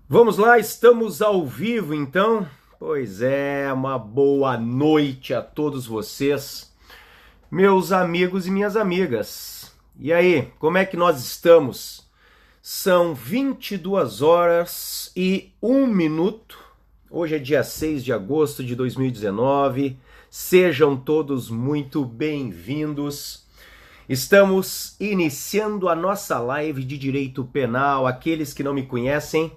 Vamos lá, estamos ao vivo então? Pois é, uma boa noite a todos vocês, meus amigos e minhas amigas. E aí, como é que nós estamos? São 22 horas e 1 minuto. Hoje é dia 6 de agosto de 2019. Sejam todos muito bem-vindos. Estamos iniciando a nossa live de Direito Penal. Aqueles que não me conhecem,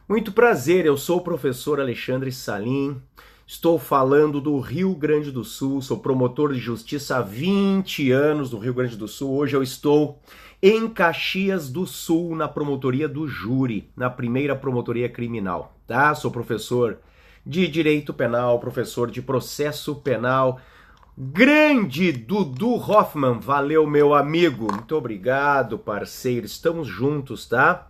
muito prazer, eu sou o professor Alexandre Salim, estou falando do Rio Grande do Sul, sou promotor de justiça há 20 anos do Rio Grande do Sul. Hoje eu estou em Caxias do Sul, na promotoria do júri, na primeira promotoria criminal, tá? Sou professor de Direito Penal, professor de Processo Penal. Grande Dudu Hoffman, valeu meu amigo, muito obrigado parceiro, estamos juntos, tá?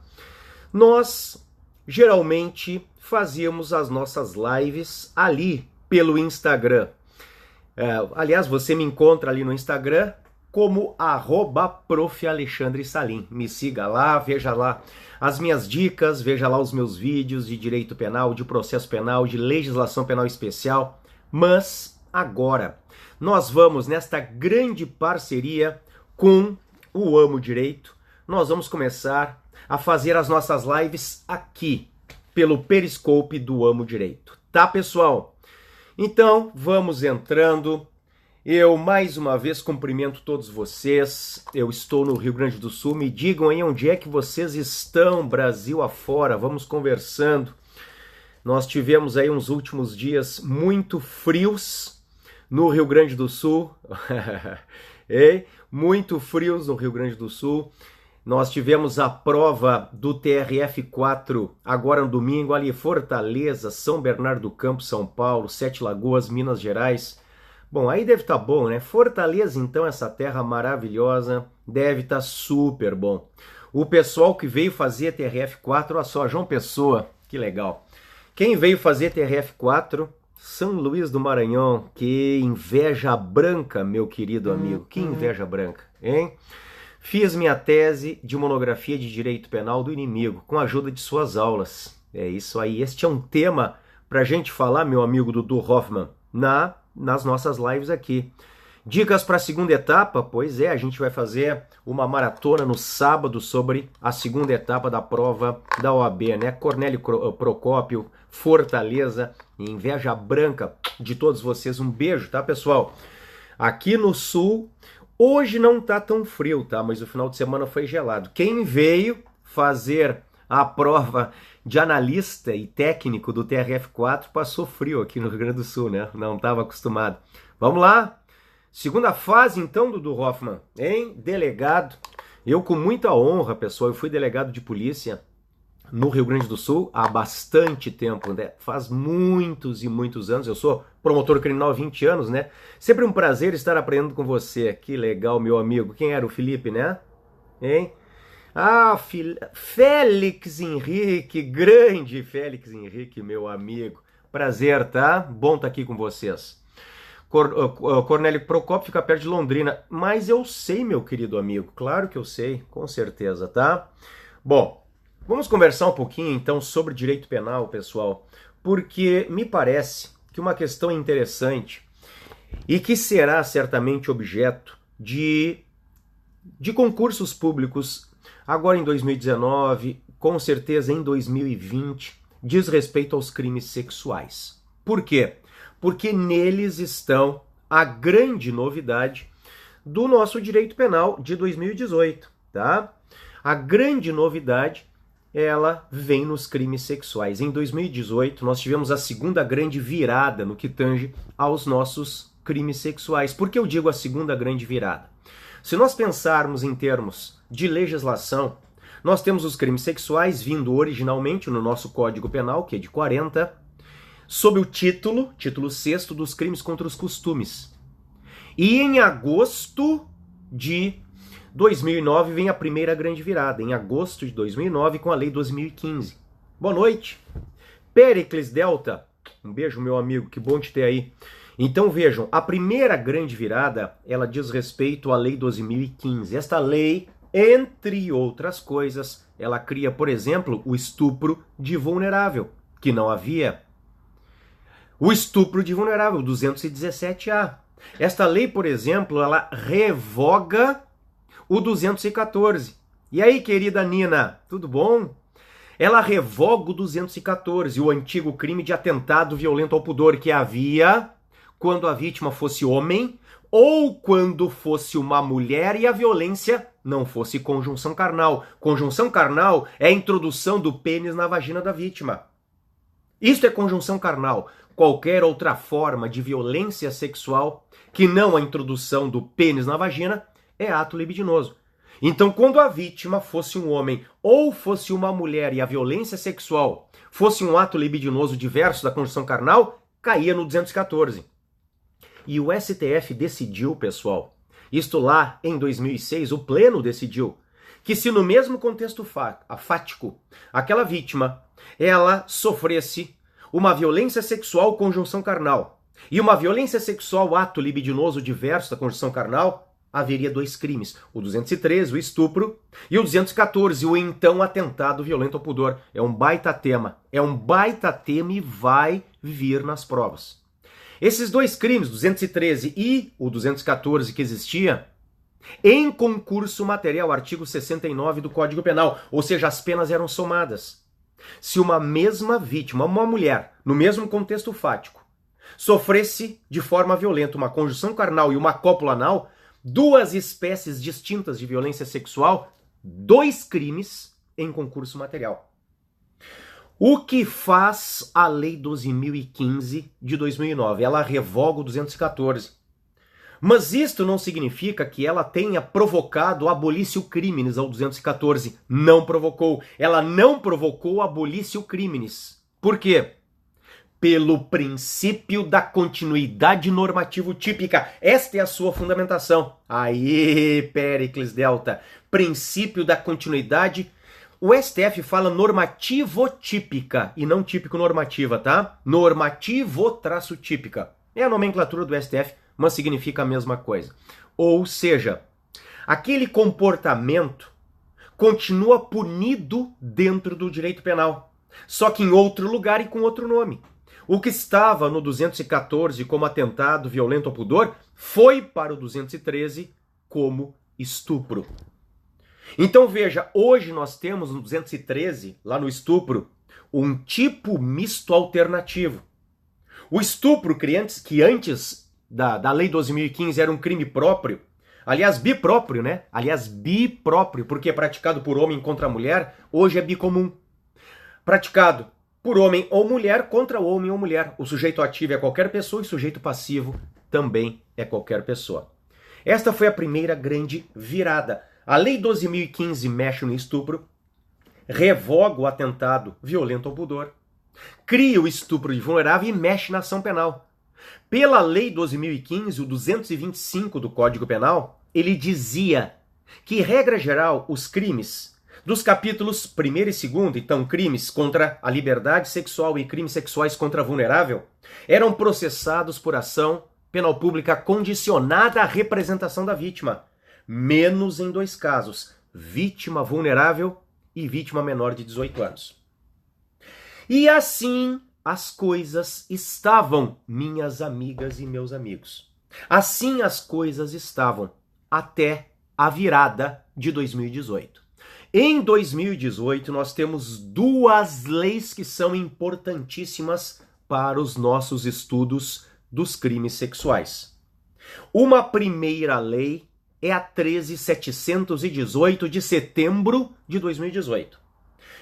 Nós geralmente fazíamos as nossas lives ali pelo Instagram. Aliás, você me encontra ali no Instagram como @prof.alexandre.salim. Me siga lá, veja lá as minhas dicas, veja lá os meus vídeos de direito penal, de processo penal, de legislação penal especial. Mas agora nós vamos nesta grande parceria com o Amo Direito. Nós vamos começar a fazer as nossas lives aqui, pelo Periscope do Amo Direito. Tá, pessoal? Então, vamos entrando. Eu, mais uma vez, cumprimento todos vocês. Eu estou no Rio Grande do Sul. Me digam aí onde é que vocês estão, Brasil afora. Vamos conversando. Nós tivemos aí uns últimos dias muito frios no Rio Grande do Sul. Muito frios no Rio Grande do Sul. Nós tivemos a prova do TRF4 agora no domingo, ali Fortaleza, São Bernardo do Campo, São Paulo, Sete Lagoas, Minas Gerais. Bom, aí deve estar bom, né? Fortaleza, então, essa terra maravilhosa, deve estar super bom. O pessoal que veio fazer TRF4, olha só, João Pessoa, que legal. Quem veio fazer TRF4? São Luís do Maranhão. Que inveja branca, meu querido amigo, que inveja branca, hein? Fiz minha tese de monografia de direito penal do inimigo, com a ajuda de suas aulas. É isso aí, este é um tema para a gente falar, meu amigo Dudu Hoffman, nas nossas lives aqui. Dicas para a segunda etapa? Pois é, a gente vai fazer uma maratona no sábado sobre a segunda etapa da prova da OAB, né? Cornélio Procópio, Fortaleza, inveja branca de todos vocês. Um beijo, tá, pessoal? Aqui no Sul, hoje não tá tão frio, tá? Mas o final de semana foi gelado. Quem veio fazer a prova de analista e técnico do TRF4 passou frio aqui no Rio Grande do Sul, né? Não estava acostumado. Vamos lá? Segunda fase, então, Dudu Hoffman, hein? Delegado. Eu, com muita honra, pessoal, eu fui delegado de polícia no Rio Grande do Sul há bastante tempo, né? Faz muitos e muitos anos. Eu sou promotor criminal há 20 anos, né? Sempre um prazer estar aprendendo com você. Que legal, meu amigo. Quem era o Felipe, né? Hein? Ah, Félix Henrique, grande Félix Henrique, meu amigo. Prazer, tá? Bom estar aqui com vocês. Cornélio Procópio fica perto de Londrina. Mas eu sei, meu querido amigo. Claro que eu sei, com certeza, tá? Bom, vamos conversar um pouquinho, então, sobre direito penal, pessoal, porque me parece que uma questão interessante e que será certamente objeto de concursos públicos agora em 2019, com certeza em 2020, diz respeito aos crimes sexuais. Por quê? Porque neles estão a grande novidade do nosso direito penal de 2018, tá? A grande novidade, ela vem nos crimes sexuais. Em 2018, nós tivemos a segunda grande virada no que tange aos nossos crimes sexuais. Por que eu digo a segunda grande virada? Se nós pensarmos em termos de legislação, nós temos os crimes sexuais vindo originalmente no nosso Código Penal, que é de 40, sob o título 6º dos crimes contra os costumes. E em agosto de 2009 vem a primeira grande virada, em agosto de 2009, com a Lei 2015. Boa noite. Pericles Delta, um beijo, meu amigo, que bom te ter aí. Então vejam, a primeira grande virada, ela diz respeito à Lei 12.015. Esta lei Entre outras coisas, ela cria, por exemplo, o estupro de vulnerável, que não havia. O estupro de vulnerável, 217A. Esta lei, por exemplo, ela revoga o 214. E aí, querida Nina, tudo bom? Ela revoga o 214, o antigo crime de atentado violento ao pudor que havia quando a vítima fosse homem ou quando fosse uma mulher e a violência não fosse conjunção carnal. Conjunção carnal é a introdução do pênis na vagina da vítima. Isto é conjunção carnal. Qualquer outra forma de violência sexual que não a introdução do pênis na vagina é ato libidinoso. Então, quando a vítima fosse um homem ou fosse uma mulher e a violência sexual fosse um ato libidinoso diverso da conjunção carnal, caía no 214. E o STF decidiu, pessoal, isto lá em 2006, o Pleno decidiu, que se no mesmo contexto fático, aquela vítima, ela sofresse uma violência sexual conjunção carnal e uma violência sexual ato libidinoso diverso da conjunção carnal, haveria dois crimes, o 213, o estupro, e o 214, o então atentado violento ao pudor. É um baita tema e vai vir nas provas. Esses dois crimes, 213 e o 214 que existia, em concurso material, artigo 69 do Código Penal, ou seja, as penas eram somadas. Se uma mesma vítima, uma mulher, no mesmo contexto fático, sofresse de forma violenta uma conjunção carnal e uma cópula anal, duas espécies distintas de violência sexual, dois crimes em concurso material. O que faz a Lei 12.015 de 2009? Ela revoga o 214. Mas isto não significa que ela tenha provocado abolício crimes ao 214. Não provocou. Ela não provocou abolício crimes. Por quê? Pelo princípio da continuidade normativo típica. Esta é a sua fundamentação. Aí, Péricles Delta. Princípio da continuidade. O STF fala normativo-típica e não típico-normativa, tá? Normativo-típica. É a nomenclatura do STF, mas significa a mesma coisa. Ou seja, aquele comportamento continua punido dentro do direito penal, só que em outro lugar e com outro nome. O que estava no 214 como atentado violento ao pudor foi para o 213 como estupro. Então veja, hoje nós temos no 213, lá no estupro, um tipo misto alternativo. O estupro, que antes da Lei 12.015 era um crime próprio, aliás, bipróprio, né? Aliás, bipróprio, porque é praticado por homem contra mulher, hoje é bicomum. Praticado por homem ou mulher contra homem ou mulher. O sujeito ativo é qualquer pessoa e o sujeito passivo também é qualquer pessoa. Esta foi a primeira grande virada. A Lei 12.015 mexe no estupro, revoga o atentado violento ao pudor, cria o estupro de vulnerável e mexe na ação penal. Pela Lei 12.015, o 225 do Código Penal, ele dizia que, regra geral, os crimes dos capítulos 1º e 2º, então crimes contra a liberdade sexual e crimes sexuais contra a vulnerável, eram processados por ação penal pública condicionada à representação da vítima, menos em dois casos, vítima vulnerável e vítima menor de 18 anos. E assim as coisas estavam, minhas amigas e meus amigos. Assim as coisas estavam até a virada de 2018. Em 2018, nós temos duas leis que são importantíssimas para os nossos estudos dos crimes sexuais. Uma primeira lei é a 13.718 de setembro de 2018.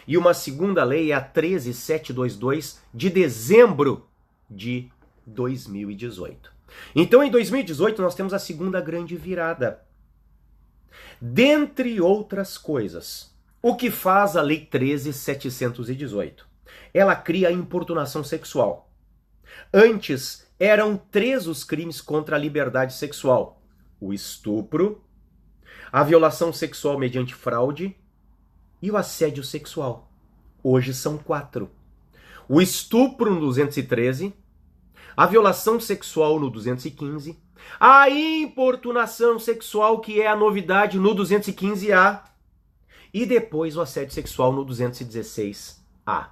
E uma segunda lei é a 13.722 de dezembro de 2018. Então, em 2018, nós temos a segunda grande virada. Dentre outras coisas, o que faz a Lei 13.718? Ela cria a importunação sexual. Antes, eram 3 os crimes contra a liberdade sexual: o estupro, a violação sexual mediante fraude e o assédio sexual. Hoje são 4. O estupro no 213, a violação sexual no 215 A importunação sexual, que é a novidade no 215A, e depois o assédio sexual no 216A.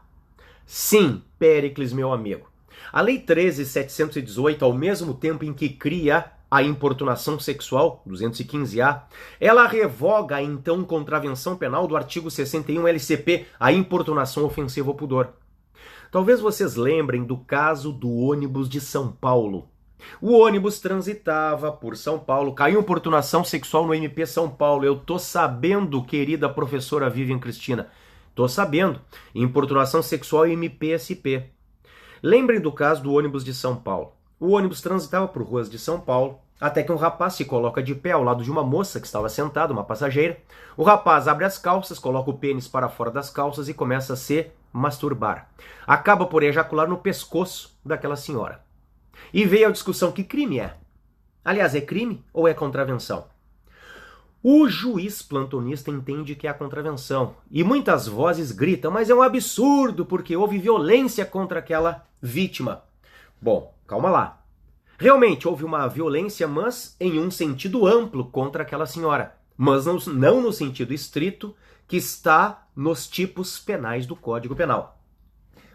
Sim, Péricles, meu amigo. A Lei 13.718, ao mesmo tempo em que cria a importunação sexual, 215A, ela revoga a então contravenção penal do artigo 61 LCP, a importunação ofensiva ao pudor. Talvez vocês lembrem do caso do ônibus de São Paulo. O ônibus transitava por São Paulo, caiu importunação sexual no MP São Paulo. Eu tô sabendo, querida professora Vivian Cristina, tô sabendo. Importunação sexual MPSP. Lembrem do caso do ônibus de São Paulo. O ônibus transitava por ruas de São Paulo, até que um rapaz se coloca de pé ao lado de uma moça que estava sentada, uma passageira. O rapaz abre as calças, coloca o pênis para fora das calças e começa a se masturbar. Acaba por ejacular no pescoço daquela senhora. E veio a discussão: que crime é? Aliás, é crime ou é contravenção? O juiz plantonista entende que é a contravenção. E muitas vozes gritam: mas é um absurdo, porque houve violência contra aquela vítima. Bom, calma lá. Realmente houve uma violência, mas em um sentido amplo contra aquela senhora. Mas não no sentido estrito que está nos tipos penais do Código Penal.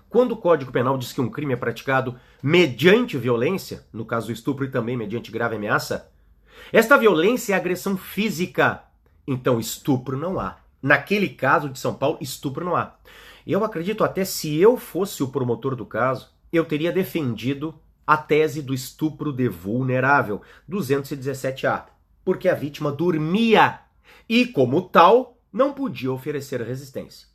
Quando o Código Penal diz que um crime é praticado mediante violência, no caso do estupro e também mediante grave ameaça, esta violência é agressão física. Então estupro não há. Naquele caso de São Paulo, estupro não há. Eu acredito até, se eu fosse o promotor do caso, eu teria defendido a tese do estupro de vulnerável, 217A, porque a vítima dormia e, como tal, não podia oferecer resistência.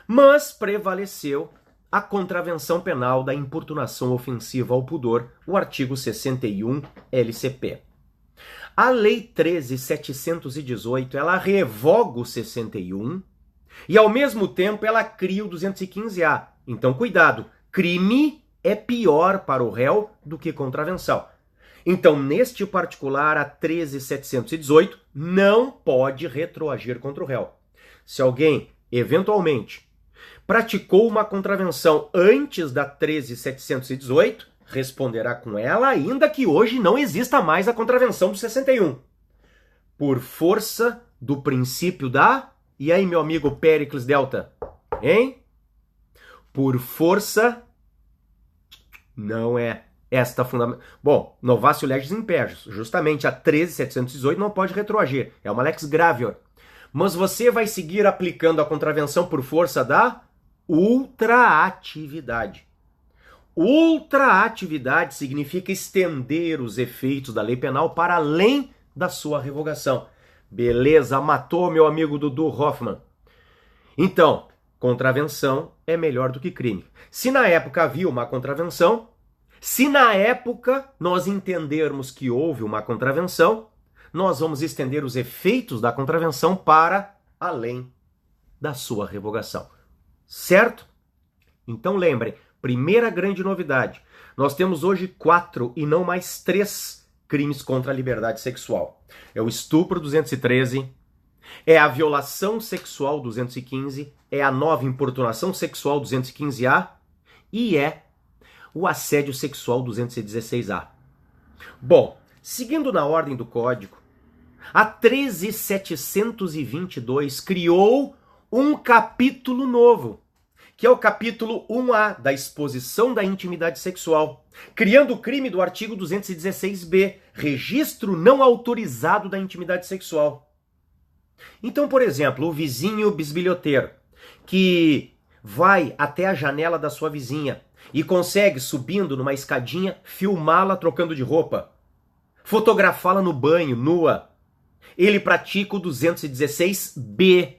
Mas prevaleceu a contravenção penal da importunação ofensiva ao pudor, o artigo 61 LCP. A Lei 13.718, ela revoga o 61 e, ao mesmo tempo, ela cria o 215A. Então, cuidado, crime é pior para o réu do que contravenção. Então, neste particular, a 13.718 não pode retroagir contra o réu. Se alguém, eventualmente, praticou uma contravenção antes da 13.718, responderá com ela, ainda que hoje não exista mais a contravenção do 61. Por força do princípio da... E aí, meu amigo Péricles Delta? Hein? Por força... Não é esta fundamental. Bom, novatio legis imperius. Justamente a 13.718 não pode retroagir. É uma lex gravior. Mas você vai seguir aplicando a contravenção por força da ultraatividade. Ultraatividade significa estender os efeitos da lei penal para além da sua revogação. Beleza, matou meu amigo Dudu Hoffman. Então, contravenção é melhor do que crime. Se na época havia uma contravenção, se na época nós entendermos que houve uma contravenção, nós vamos estender os efeitos da contravenção para além da sua revogação. Certo? Então lembrem, primeira grande novidade, nós temos hoje 4 e não mais 3 crimes contra a liberdade sexual. É o estupro 213, é a violação sexual 215, é a nova importunação sexual 215A e é o assédio sexual 216A. Bom, seguindo na ordem do código, a 13.722 criou um capítulo novo, que é o capítulo 1A da exposição da intimidade sexual, criando o crime do artigo 216B, registro não autorizado da intimidade sexual. Então, por exemplo, o vizinho bisbilhoteiro, que vai até a janela da sua vizinha e consegue, subindo numa escadinha, filmá-la trocando de roupa, fotografá-la no banho, nua, ele pratica o 216B,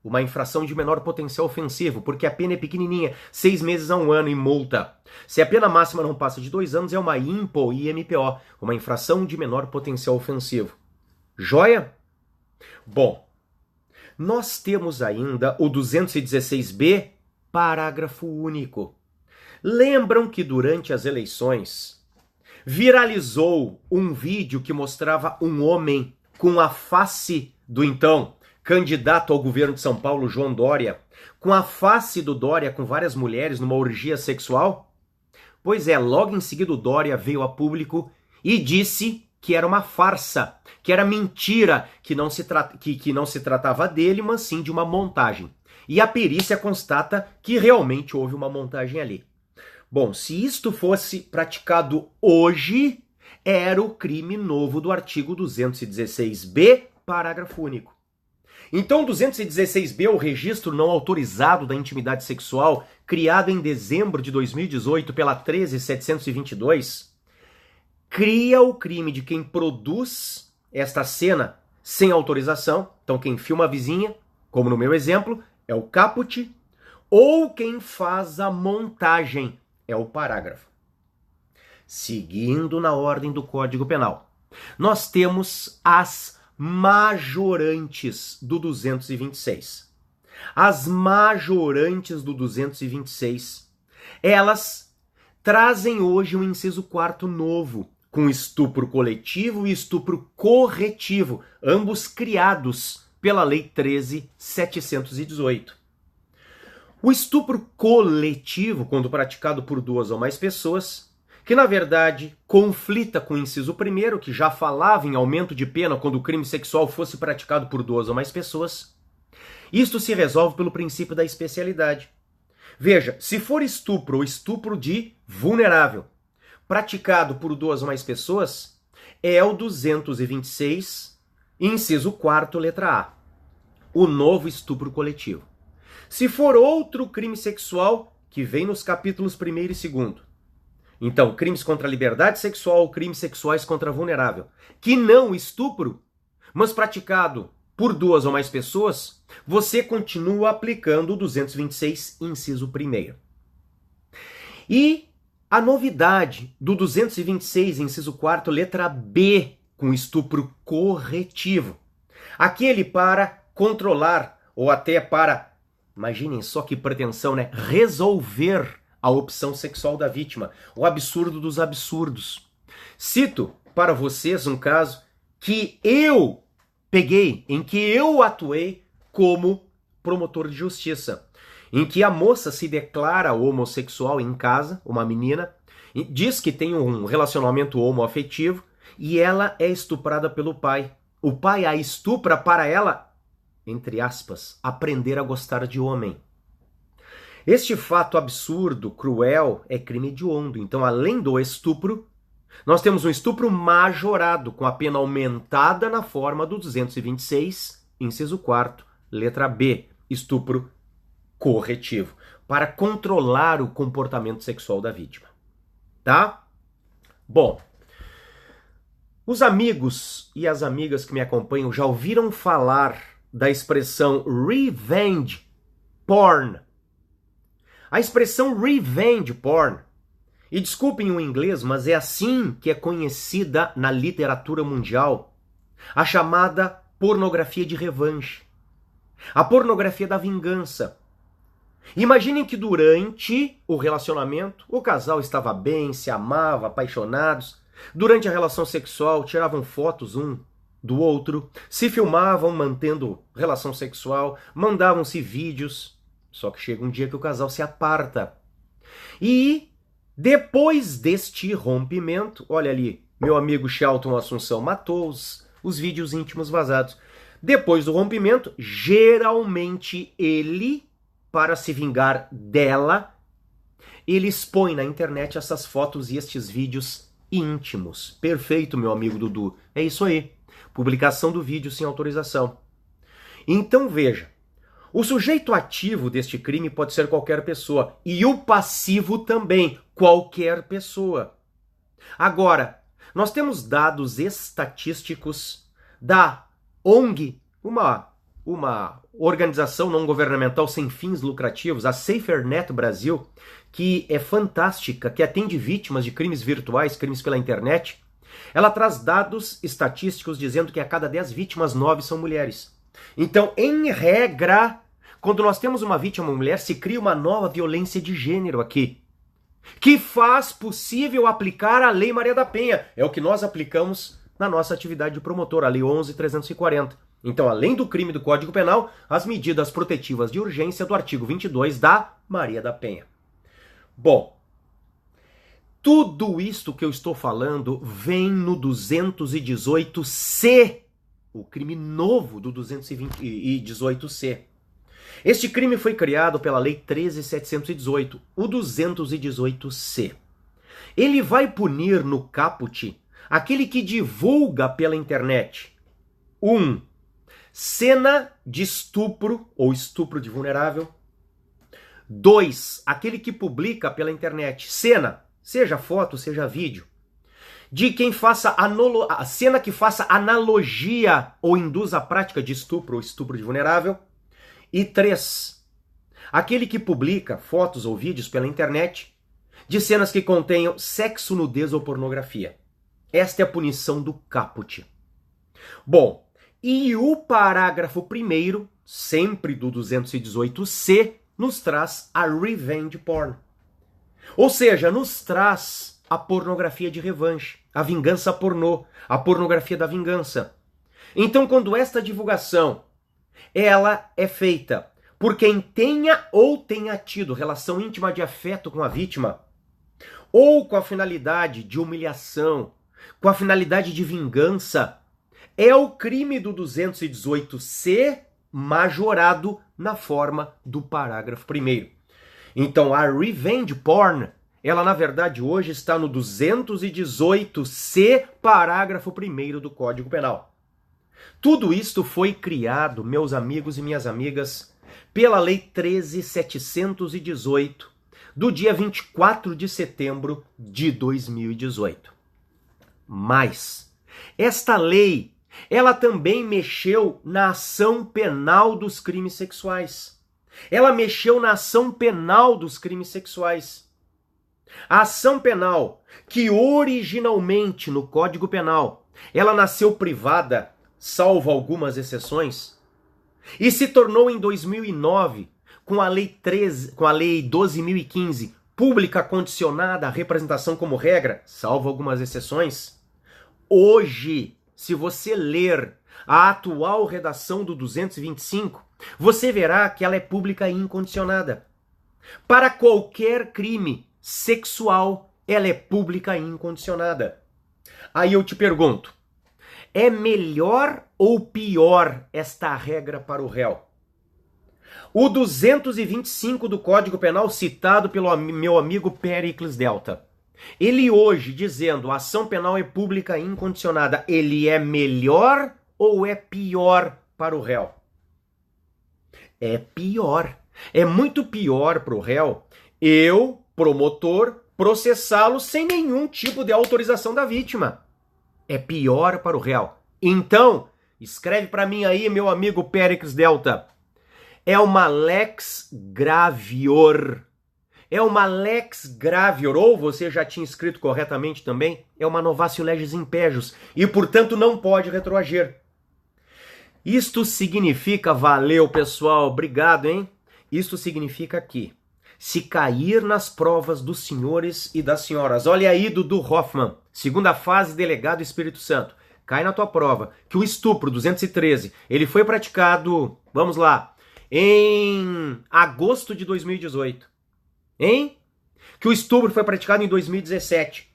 uma infração de menor potencial ofensivo, porque a pena é pequenininha, 6 meses a 1 ano e multa. Se a pena máxima não passa de 2 anos, é uma IMPO, IMPO, uma infração de menor potencial ofensivo. Joia? Bom, nós temos ainda o 216B, parágrafo único. Lembram que durante as eleições viralizou um vídeo que mostrava um homem com a face do então candidato ao governo de São Paulo, João Dória, com a face do Dória com várias mulheres numa orgia sexual? Pois é, logo em seguida o Dória veio a público e disse que era uma farsa, que era mentira, que não se tratava dele, mas sim de uma montagem. E a perícia constata que realmente houve uma montagem ali. Bom, se isto fosse praticado hoje, era o crime novo do artigo 216b, parágrafo único. Então, 216b, o registro não autorizado da intimidade sexual, criado em dezembro de 2018 pela 13.722, cria o crime de quem produz esta cena sem autorização. Então, quem filma a vizinha, como no meu exemplo, é o caput, ou quem faz a montagem, é o parágrafo. Seguindo na ordem do Código Penal, nós temos as majorantes do 226. As majorantes do 226, elas trazem hoje um inciso 4º novo, com estupro coletivo e estupro corretivo, ambos criados pela Lei 13.718. O estupro coletivo, quando praticado por 2 ou mais pessoas, que na verdade conflita com o inciso 1º, que já falava em aumento de pena quando o crime sexual fosse praticado por 2 ou mais pessoas. Isto se resolve pelo princípio da especialidade. Veja, se for estupro ou estupro de vulnerável, praticado por 2 ou mais pessoas, é o 226, inciso 4º, letra A, o novo estupro coletivo. Se for outro crime sexual, que vem nos capítulos 1º e 2º, então, crimes contra a liberdade sexual, crimes sexuais contra vulnerável, que não estupro, mas praticado por 2 ou mais pessoas, você continua aplicando o 226, inciso 1º. E a novidade do 226, inciso 4º, letra B, com estupro corretivo. Aquele para controlar, ou até para, imaginem só que pretensão, né? Resolver a opção sexual da vítima, o absurdo dos absurdos. Cito para vocês um caso que eu peguei, em que eu atuei como promotor de justiça, em que a moça se declara homossexual em casa, uma menina, diz que tem um relacionamento homoafetivo e ela é estuprada pelo pai. O pai a estupra para ela, entre aspas, aprender a gostar de homem. Este fato absurdo, cruel, é crime hediondo. Então, além do estupro, nós temos um estupro majorado, com a pena aumentada na forma do 226, inciso 4º, letra B, estupro corretivo, para controlar o comportamento sexual da vítima. Tá? Bom, os amigos e as amigas que me acompanham já ouviram falar da expressão revenge porn. A expressão revenge porn, e desculpem o inglês, mas é assim que é conhecida na literatura mundial, a chamada pornografia de revanche, a pornografia da vingança. Imaginem que durante o relacionamento, o casal estava bem, se amava, apaixonados. Durante a relação sexual, tiravam fotos um do outro, se filmavam mantendo relação sexual, mandavam-se vídeos. Só que chega um dia que o casal se aparta. E depois deste rompimento, olha ali, meu amigo Shelton Assunção matou os vídeos íntimos vazados. Depois do rompimento, geralmente ele, para se vingar dela, ele expõe na internet essas fotos e estes vídeos íntimos. Perfeito, meu amigo Dudu. É isso aí. Publicação do vídeo sem autorização. Então veja, o sujeito ativo deste crime pode ser qualquer pessoa e o passivo também, qualquer pessoa. Agora, nós temos dados estatísticos da ONG, uma organização não governamental sem fins lucrativos, a SaferNet Brasil, que é fantástica, que atende vítimas de crimes virtuais, crimes pela internet. Ela traz dados estatísticos dizendo que a cada 10 vítimas, 9 são mulheres. Então, em regra, quando nós temos uma vítima mulher, se cria uma nova violência de gênero aqui, que faz possível aplicar a Lei Maria da Penha. É o que nós aplicamos na nossa atividade de promotor, a Lei 11.340. Então, além do crime do Código Penal, as medidas protetivas de urgência do artigo 22 da Maria da Penha. Bom, Tudo isto que eu estou falando vem no 218C, o crime novo do 218C. Este crime foi criado pela Lei 13.718, o 218C. Ele vai punir no caput aquele que divulga pela internet 1. Cena de estupro ou estupro de vulnerável. 2. Aquele que publica pela internet cena, seja foto, seja vídeo, de quem faça a cena que faça analogia ou induza a prática de estupro ou estupro de vulnerável. E 3. Aquele que publica fotos ou vídeos pela internet de cenas que contenham sexo, nudez ou pornografia. Esta é a punição do caput. Bom, e o parágrafo 1º, sempre do 218C, nos traz a revenge porn. Ou seja, nos traz a pornografia de revanche, a vingança pornô, a pornografia da vingança. Então, quando esta divulgação ela é feita por quem tenha ou tenha tido relação íntima de afeto com a vítima, ou com a finalidade de humilhação, com a finalidade de vingança, é o crime do 218C majorado na forma do parágrafo 1º. Então a revenge porn, ela na verdade hoje está no 218C, parágrafo 1º do Código Penal. Tudo isto foi criado, meus amigos e minhas amigas, pela Lei 13.718, do dia 24 de setembro de 2018. Mas esta lei, ela também mexeu na ação penal dos crimes sexuais. Ela mexeu na ação penal dos crimes sexuais. A ação penal, que originalmente no Código Penal, ela nasceu privada, salvo algumas exceções, e se tornou em 2009, com a Lei 12.015, pública condicionada à representação como regra, salvo algumas exceções. Hoje, se você ler a atual redação do 225, você verá que ela é pública e incondicionada. Para qualquer crime sexual, ela é pública e incondicionada. Aí eu te pergunto, é melhor ou pior esta regra para o réu? O 225 do Código Penal, citado pelo meu amigo Péricles Delta, ele hoje dizendo a ação penal é pública e incondicionada, ele é melhor ou é pior para o réu? É pior. É muito pior para o réu eu, promotor, processá-lo sem nenhum tipo de autorização da vítima. É pior para o réu. Então, escreve para mim aí, meu amigo Péricles Delta. É uma lex gravior. É uma lex gravior, ou você já tinha escrito corretamente também, é uma novatio legis impejus, e portanto não pode retroagir. Isto significa, valeu pessoal, obrigado, hein? Isto significa que, se cair nas provas dos senhores e das senhoras, olha aí Dudu Hoffmann, segunda fase, delegado Espírito Santo, cai na tua prova que o estupro 213, ele foi praticado, vamos lá, em agosto de 2018, hein? Que o estupro foi praticado em 2017.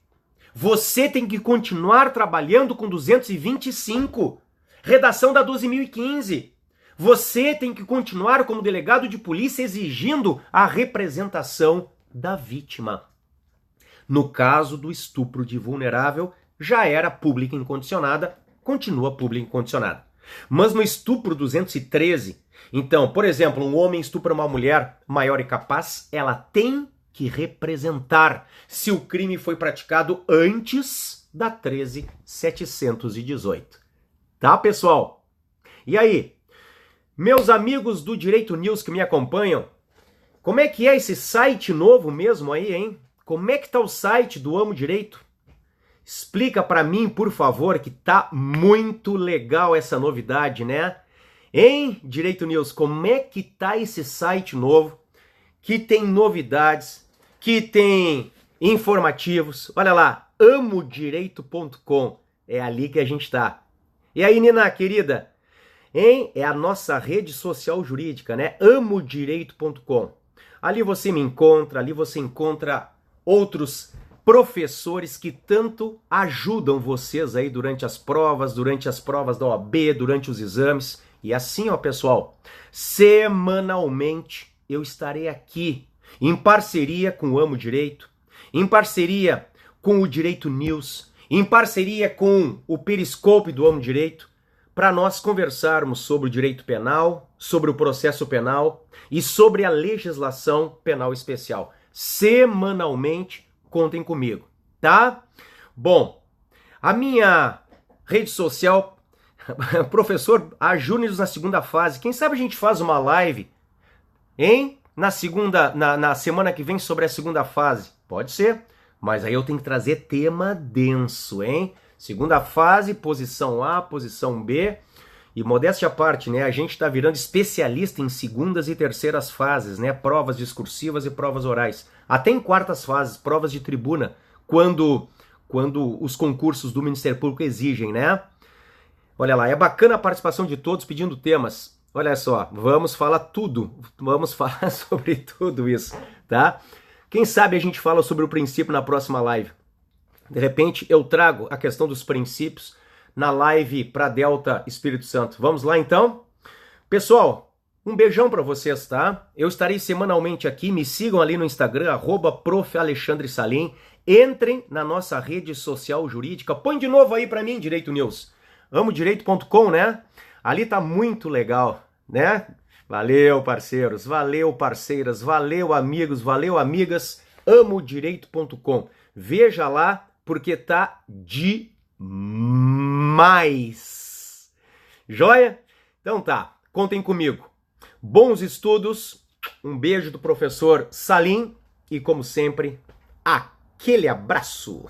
Você tem que continuar trabalhando com 225, redação da 12.015. Você tem que continuar como delegado de polícia exigindo a representação da vítima. No caso do estupro de vulnerável, já era pública incondicionada, continua pública incondicionada. Mas no estupro 213, então, por exemplo, um homem estupra uma mulher maior e capaz, ela tem que representar se o crime foi praticado antes da 13.718. Tá, pessoal? E aí, meus amigos do Direito News que me acompanham, como é que é esse site novo mesmo aí, hein? Como é que tá o site do Amo Direito? Explica para mim, por favor, que tá muito legal essa novidade, né? Hein, Direito News, como é que tá esse site novo, que tem novidades, que tem informativos? Olha lá, amodireito.com, é ali que a gente tá. E aí, Nina, querida, hein? É a nossa rede social jurídica, né? amodireito.com. Ali você me encontra, ali você encontra outros professores que tanto ajudam vocês aí durante as provas da OAB, durante os exames. E assim, ó, pessoal, semanalmente eu estarei aqui em parceria com o Amo Direito, em parceria com o Direito News, em parceria com o Periscope do Amo Direito, para nós conversarmos sobre o direito penal, sobre o processo penal e sobre a legislação penal especial. Semanalmente, contem comigo, tá? Bom, a minha rede social, professor, ajude-nos na segunda fase. Quem sabe a gente faz uma live, hein? Na semana que vem sobre a segunda fase. Pode ser, mas aí eu tenho que trazer tema denso, hein? Segunda fase, posição A, posição B. E modéstia à parte, né? A gente tá virando especialista em segundas e terceiras fases, né? Provas discursivas e provas orais. Até em quartas fases, provas de tribuna, quando os concursos do Ministério Público exigem, né? Olha lá, é bacana a participação de todos pedindo temas. Olha só, vamos falar tudo. Vamos falar sobre tudo isso, tá? Quem sabe a gente fala sobre o princípio na próxima live. De repente eu trago a questão dos princípios na live para Delta Espírito Santo. Vamos lá então? Pessoal, um beijão para vocês, tá? Eu estarei semanalmente aqui, me sigam ali no Instagram, @prof.alexandre_salim. Entrem na nossa rede social jurídica. Põe de novo aí para mim, Direito News. amodireito.com, né? Ali tá muito legal, né? Valeu, parceiros, valeu, parceiras, valeu, amigos, valeu, amigas. amodireito.com. Veja lá, porque tá demais. Joia? Então tá, contem comigo. Bons estudos, um beijo do professor Salim e, como sempre, aquele abraço.